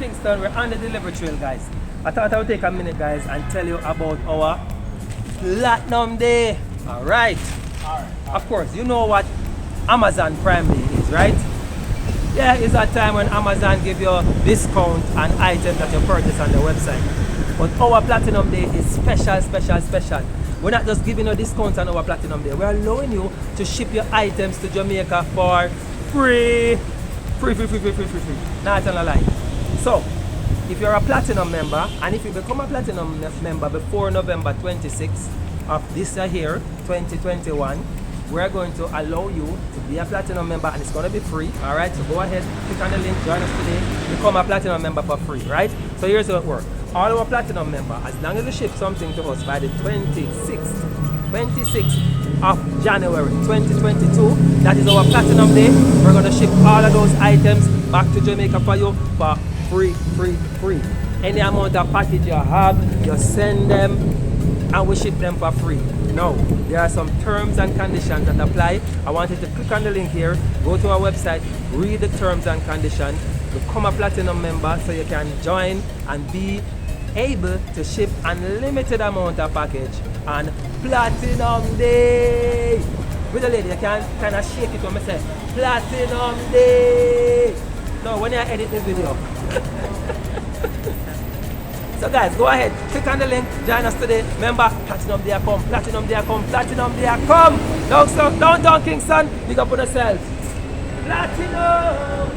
Kingston. We're on the delivery trail, guys. I thought I would take a minute, guys, and tell you about our Platinum Day. Alright. Of course, you know what Amazon Prime Day is, right? Yeah, it's a time when Amazon give you a discount on items that you purchase on the website. But our Platinum Day is special. We're not just giving you discounts on our Platinum Day. We're allowing you to ship your items to Jamaica for free. Free. Not on a lie. So, if you're a Platinum member, and if you become a Platinum member before November 26th of this year, 2021, we're going to allow you to be a Platinum member, and it's going to be free. Alright, so go ahead, click on the link, join us today, become a Platinum member for free, right? So here's how it works. All our Platinum member, as long as you ship something to us by the 26th of January 2022, that is our Platinum Day, we're going to ship all of those items back to Jamaica for you for free. Any amount of package you have, you send them and we ship them for free. Now, there are some terms and conditions that apply. I want you to click on the link here, go to our website, read the terms and conditions, become a Platinum member so you can join and be able to ship unlimited amount of package on Platinum Day. With the lady, you can kind of shake it when I say Platinum Day. No, when you edit the video. So guys, go ahead, click on the link, join us today. Remember, Platinum Day come, Platinum Day come, Platinum Day come. Don't Kingston, big up on yourself. Platinum!